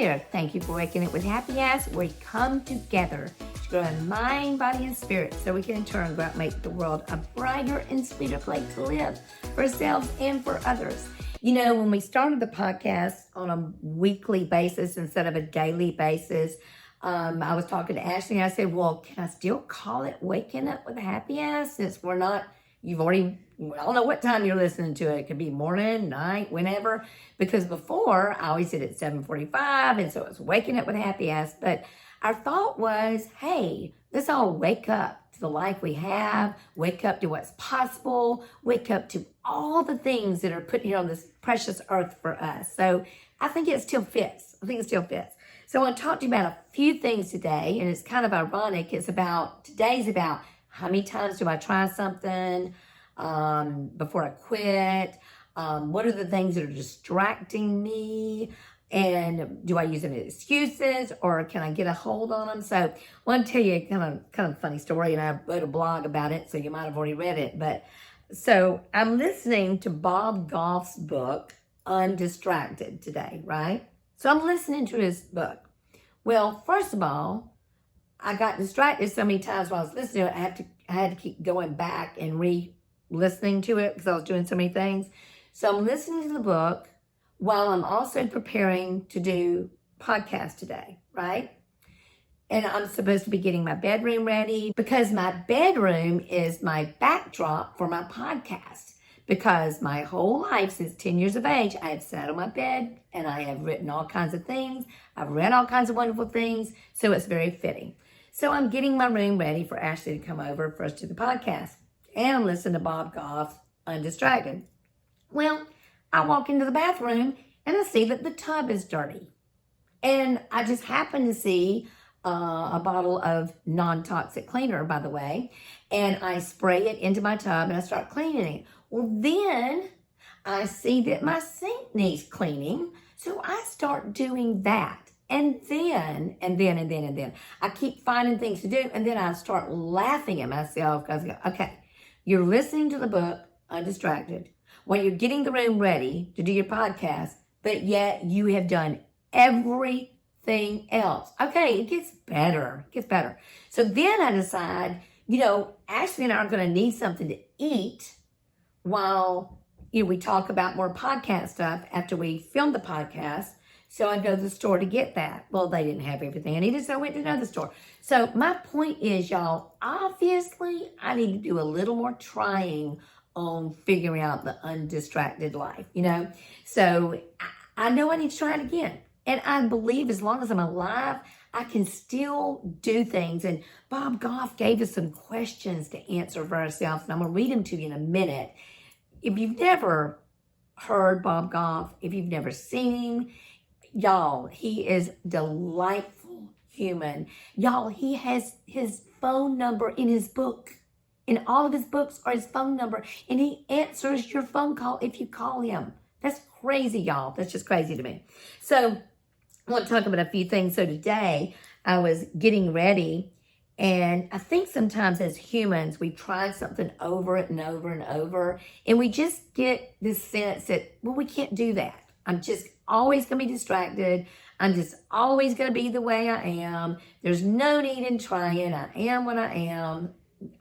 there. Thank you for waking up with Happy Ass. We come together to grow in mind, body, and spirit so we can in turn go out and make the world a brighter and sweeter place to live for ourselves and for others. You know, when we started the podcast on a weekly basis instead of a daily basis, I was talking to Ashley and I said, well, can I still call it Waking Up with a Happy Ass since we're not, I don't know what time you're listening to it. It could be morning, night, whenever. Because before, I always did it at 7:45, and so it was Waking Up with a Happy Ass. But our thought was, hey, let's all wake up to the life we have, wake up to what's possible, wake up to all the things that are put here on this precious earth for us. So I think it still fits. So I want to talk to you about a few things today, and it's kind of ironic. Today's about how many times do I try something before I quit? What are the things that are distracting me? And do I use them as excuses, or can I get a hold on them? So I want to tell you a kind of funny story, and I wrote a blog about it, so you might have already read it. But so I'm listening to Bob Goff's book, Undistracted, today, right? So I'm listening to his book. Well, first of all, I got distracted so many times while I was listening to it, I had to keep going back and re-listening to it because I was doing so many things. So I'm listening to the book while I'm also preparing to do podcast today, right? And I'm supposed to be getting my bedroom ready because my bedroom is my backdrop for my podcast. Because my whole life, since 10 years of age, I have sat on my bed and I have written all kinds of things. I've read all kinds of wonderful things. So it's very fitting. So I'm getting my room ready for Ashley to come over for us to the podcast. And I'm listening to Bob Goff, Undistracted. Well, I walk into the bathroom and I see that the tub is dirty. And I just happen to see a bottle of non-toxic cleaner, by the way. And I spray it into my tub and I start cleaning it. Well, then I see that my sink needs cleaning. So I start doing that. And then, I keep finding things to do. And then I start laughing at myself because I go, okay, you're listening to the book, Undistracted, when you're getting the room ready to do your podcast, but yet you have done everything else. Okay, it gets better. So then I decide, Ashley and I are going to need something to eat while we talk about more podcast stuff after we film the podcast. So I go to the store to get that. Well, they didn't have everything I needed, so I went to another store. So my point is, y'all, obviously I need to do a little more trying on figuring out the undistracted life, So I know I need to try it again. And I believe as long as I'm alive, I can still do things. And Bob Goff gave us some questions to answer for ourselves, and I'm going to read them to you in a minute. If you've never heard Bob Goff, if you've never seen him, y'all, he is delightful human. Y'all, he has his phone number in his book. In all of his books are his phone number, and he answers your phone call if you call him. That's crazy, y'all. That's just crazy to me. So I want to talk about a few things. So today I was getting ready, and I think sometimes as humans, we try something over and over and over, and we just get this sense that, well, we can't do that. I'm just always going to be distracted. I'm just always going to be the way I am. There's no need in trying. I am what I am.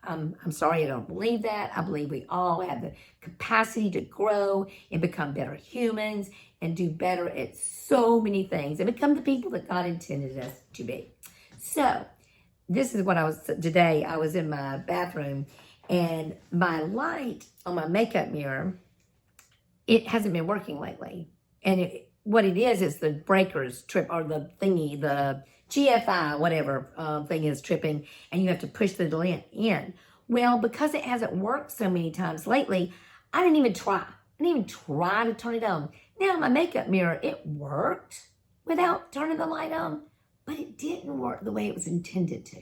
I'm sorry, I don't believe that. I believe we all have the capacity to grow and become better humans and do better at so many things and become the people that God intended us to be. So this is what today I was in my bathroom, and my light on my makeup mirror, it hasn't been working lately. And what it is the breakers trip, or the thingy, the GFI, whatever thing is tripping, and you have to push the lint in. Well, because it hasn't worked so many times lately, I didn't even try to turn it on. Now, my makeup mirror, it worked without turning the light on, but it didn't work the way it was intended to.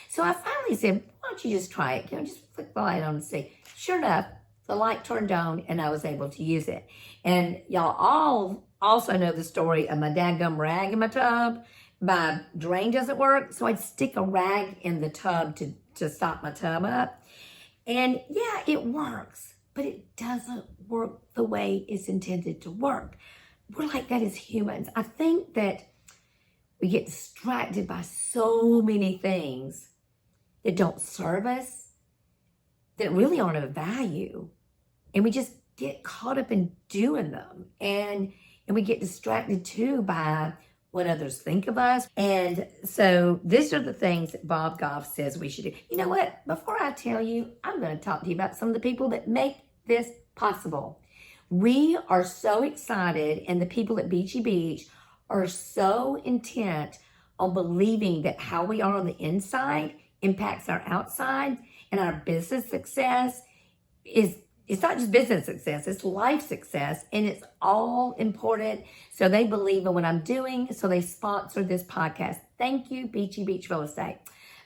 So I finally said, why don't you just try it? Just flick the light on and see. Sure enough, the light turned on and I was able to use it. And y'all all also know the story of my dadgum rag in my tub. My drain doesn't work, so I'd stick a rag in the tub to stop my tub up. And yeah, it works, but it doesn't work the way it's intended to work. We're like that as humans. I think that we get distracted by so many things that don't serve us, that really aren't of value. And we just get caught up in doing them. And we get distracted too by what others think of us. And so these are the things that Bob Goff says we should do. You know what? Before I tell you, I'm going to talk to you about some of the people that make this possible. We are so excited, and the people at Beachy Beach are so intent on believing that how we are on the inside impacts our outside, and our business success it's not just business success, it's life success, and it's all important. So they believe in what I'm doing, so they sponsor this podcast. Thank you, Beachy Beach Real Estate.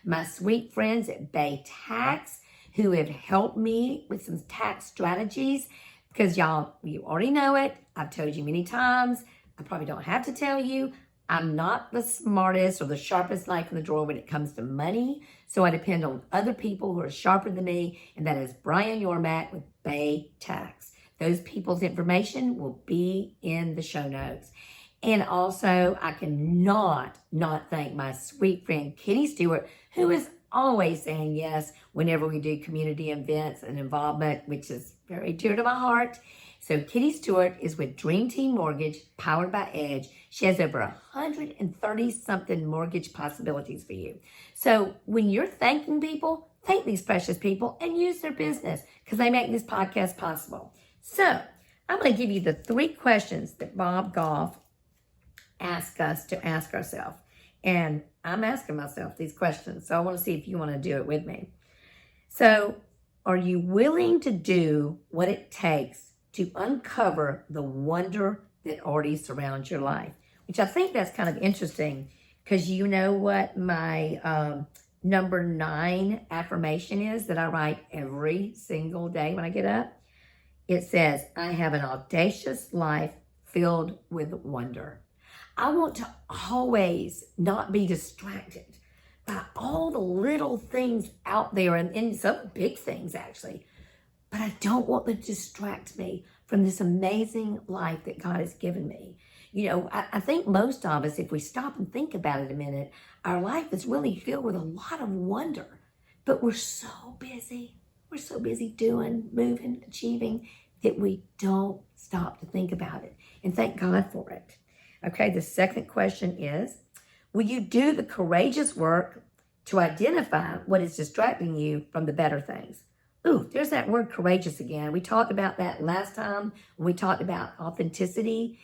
My sweet friends at Bay Tax, who have helped me with some tax strategies, because y'all, you already know it. I've told you many times. I probably don't have to tell you. I'm not the smartest or the sharpest knife in the drawer when it comes to money. So I depend on other people who are sharper than me, and that is Brian Yormack with Bay Tax. Those people's information will be in the show notes. And also, I cannot not thank my sweet friend Kittie Stewart, who is always saying yes whenever we do community events and involvement, which is very dear to my heart. So Kittie Stewart is with Dream Team Mortgage, powered by Edge. She has over 130-something mortgage possibilities for you. So when you're thanking people, thank these precious people and use their business, because they make this podcast possible. So I'm going to give you the 3 questions that Bob Goff asked us to ask ourselves. And I'm asking myself these questions, so I want to see if you want to do it with me. So, are you willing to do what it takes to uncover the wonder that already surrounds your life? Which I think that's kind of interesting, because you know what my number 9 affirmation is that I write every single day when I get up? It says, I have an audacious life filled with wonder. I want to always not be distracted by all the little things out there, and some big things actually. But I don't want them to distract me from this amazing life that God has given me. You know, I think most of us, if we stop and think about it a minute, our life is really filled with a lot of wonder. But we're so busy. We're so busy doing, moving, achieving, that we don't stop to think about it. And thank God for it. Okay, the second question is, will you do the courageous work to identify what is distracting you from the better things? Ooh, there's that word courageous again. We talked about that last time when we talked about authenticity.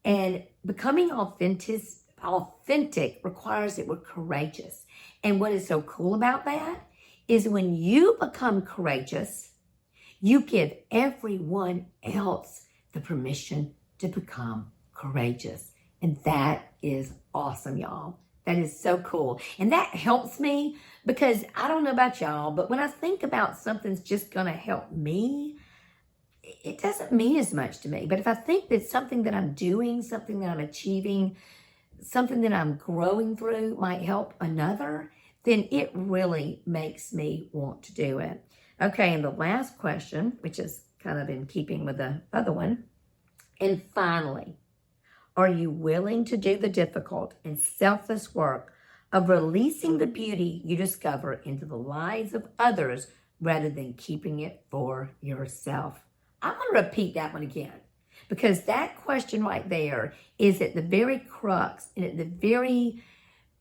And becoming authentic requires that we're courageous. And what is so cool about that is when you become courageous, you give everyone else the permission to become courageous. And that is awesome, y'all. That is so cool. And that helps me, because I don't know about y'all, but when I think about something's just going to help me, it doesn't mean as much to me. But if I think that something that I'm doing, something that I'm achieving, something that I'm growing through might help another, then it really makes me want to do it. Okay, and the last question, which is kind of in keeping with the other one. And finally, are you willing to do the difficult and selfless work of releasing the beauty you discover into the lives of others rather than keeping it for yourself? I'm going to repeat that one again, because that question right there is at the very crux and at the very,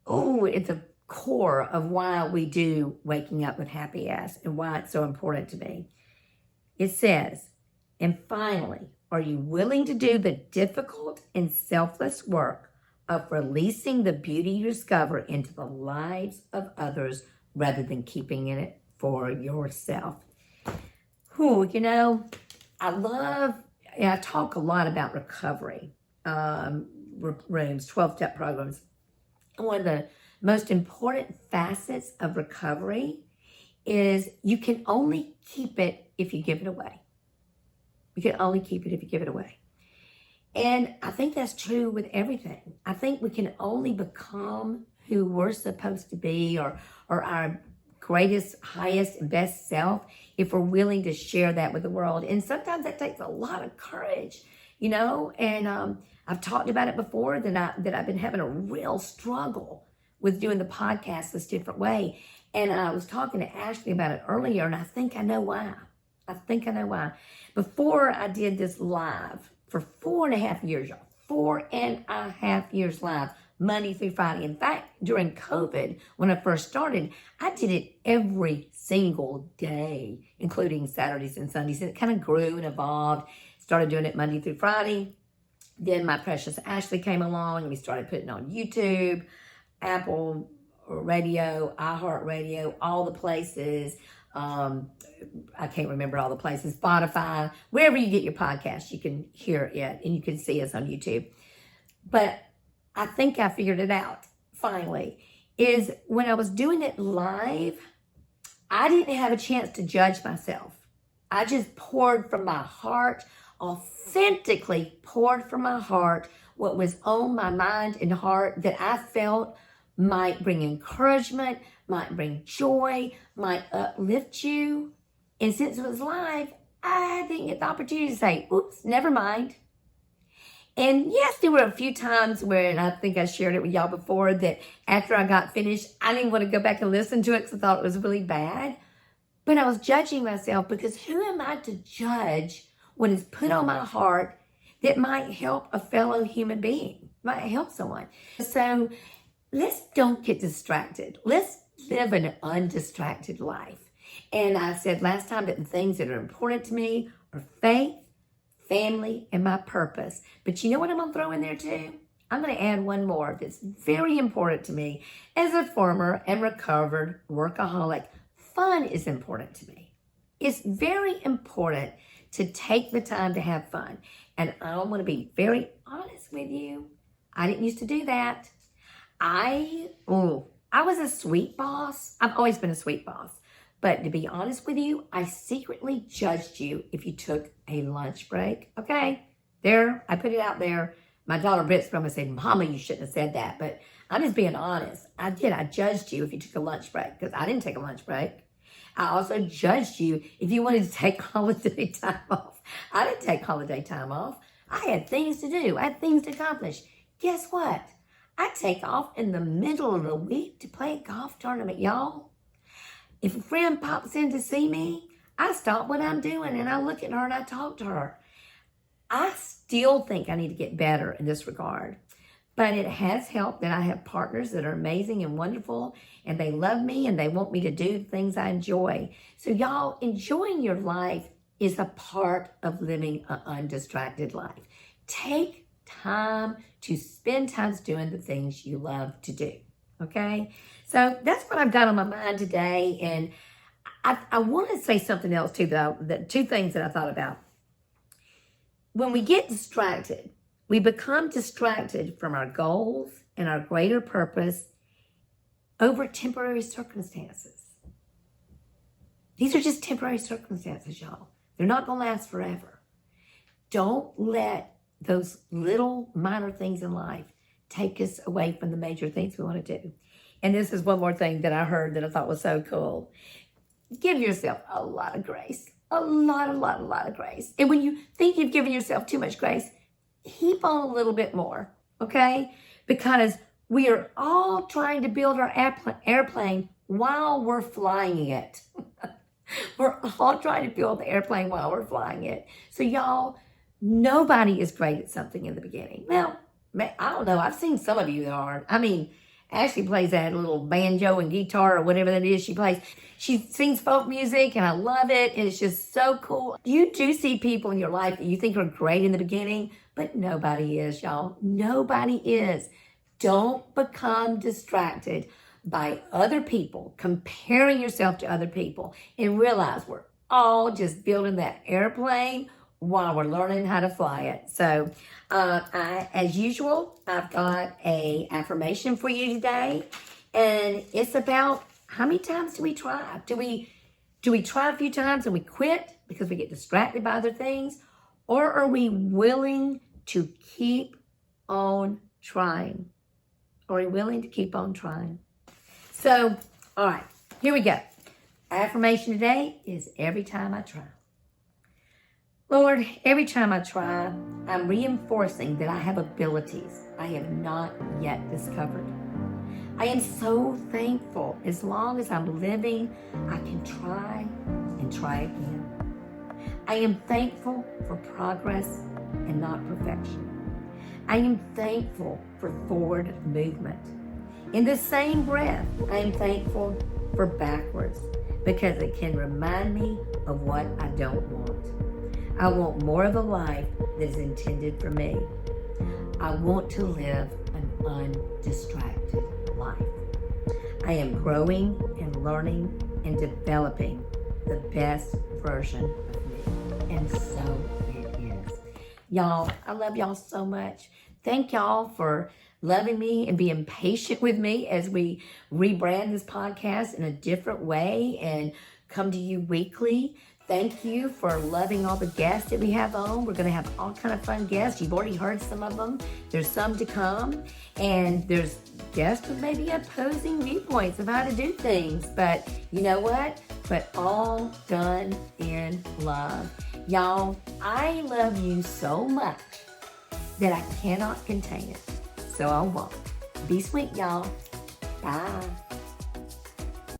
at the core of why we do Waking Up with Happy Ass and why it's so important to me. It says, and finally, are you willing to do the difficult and selfless work of releasing the beauty you discover into the lives of others rather than keeping it for yourself? You know, I talk a lot about recovery, rooms, 12-step programs. One of the most important facets of recovery is you can only keep it if you give it away. You can only keep it if you give it away. And I think that's true with everything. I think we can only become who we're supposed to be, or our greatest, highest, and best self if we're willing to share that with the world. And sometimes that takes a lot of courage. and I've talked about it before that I've been having a real struggle with doing the podcast this different way. And I was talking to Ashley about it earlier, and I think I know why. Before I did this live for 4.5 years, y'all, 4.5 years live, Monday through Friday. In fact, during COVID, when I first started, I did it every single day, including Saturdays and Sundays. And it kind of grew and evolved. Started doing it Monday through Friday. Then my precious Ashley came along, and we started putting on YouTube, Apple Radio, iHeartRadio, all the places. I can't remember all the places. Spotify, wherever you get your podcast, you can hear it and you can see us on YouTube. But I think I figured it out finally, is when I was doing it live, I didn't have a chance to judge myself. I just poured from my heart, authentically poured from my heart what was on my mind and heart that I felt might bring encouragement, might bring joy, might uplift you. And since it was live, I didn't get the opportunity to say, oops, never mind. And yes, there were a few times where, and I think I shared it with y'all before, that after I got finished, I didn't want to go back and listen to it because I thought it was really bad. But I was judging myself, because who am I to judge what is put on my heart that might help a fellow human being, might help someone? So let's don't get distracted. Let's live an undistracted life. And I said last time that the things that are important to me are faith, family, and my purpose. But you know what I'm going to throw in there too? I'm going to add one more that's very important to me as a former and recovered workaholic. Fun is important to me. It's very important to take the time to have fun. And I want to be very honest with you. I didn't used to do that. I was a sweet boss. I've always been a sweet boss. But to be honest with you, I secretly judged you if you took a lunch break. Okay, there, I put it out there. My daughter Britt's probably said, Mama, you shouldn't have said that. But I'm just being honest. I did. I judged you if you took a lunch break, because I didn't take a lunch break. I also judged you if you wanted to take holiday time off. I didn't take holiday time off. I had things to do. I had things to accomplish. Guess what? I take off in the middle of the week to play a golf tournament, y'all. If a friend pops in to see me, I stop what I'm doing and I look at her and I talk to her. I still think I need to get better in this regard. But it has helped that I have partners that are amazing and wonderful, and they love me and they want me to do things I enjoy. So y'all, enjoying your life is a part of living an undistracted life. Take time to spend time doing the things you love to do, okay? So that's what I've got on my mind today, and I want to say something else too, though, two things that I thought about. When we get distracted, we become distracted from our goals and our greater purpose over temporary circumstances. These are just temporary circumstances, y'all. They're not going to last forever. Don't let those little minor things in life take us away from the major things we want to do. And this is one more thing that I heard that I thought was so cool. Give yourself a lot of grace. A lot of grace. And when you think you've given yourself too much grace, heap on a little bit more, okay? Because we are all trying to build our airplane while we're flying it. We're all trying to build the airplane while we're flying it. So y'all, nobody is great at something in the beginning. Well, I don't know. I've seen some of you that aren't. I mean, Ashley plays that little banjo and guitar or whatever that is she plays. She sings folk music and I love it. And it's just so cool. You do see people in your life that you think are great in the beginning, but nobody is, y'all. Nobody is. Don't become distracted by other people, comparing yourself to other people, and realize we're all just building that airplane while we're learning how to fly it. So as usual, I've got a affirmation for you today, and it's about how many times do we try? Do we try a few times and we quit because we get distracted by other things? Or are we willing to keep on trying? Are we willing to keep on trying? So, all right, here we go. Affirmation today is every time I try. Lord, every time I try, I'm reinforcing that I have abilities I have not yet discovered. I am so thankful. As long as I'm living, I can try and try again. I am thankful for progress and not perfection. I am thankful for forward movement. In the same breath, I am thankful for backwards because it can remind me of what I don't want. I want more of a life that is intended for me. I want to live an undistracted life. I am growing and learning and developing the best version of me. And so it is. Y'all, I love y'all so much. Thank y'all for loving me and being patient with me as we rebrand this podcast in a different way and come to you weekly. Thank you for loving all the guests that we have on. We're going to have all kind of fun guests. You've already heard some of them. There's some to come. And there's guests with maybe opposing viewpoints of how to do things. But you know what? But all done in love. Y'all, I love you so much that I cannot contain it. So I won't. Be sweet, y'all. Bye.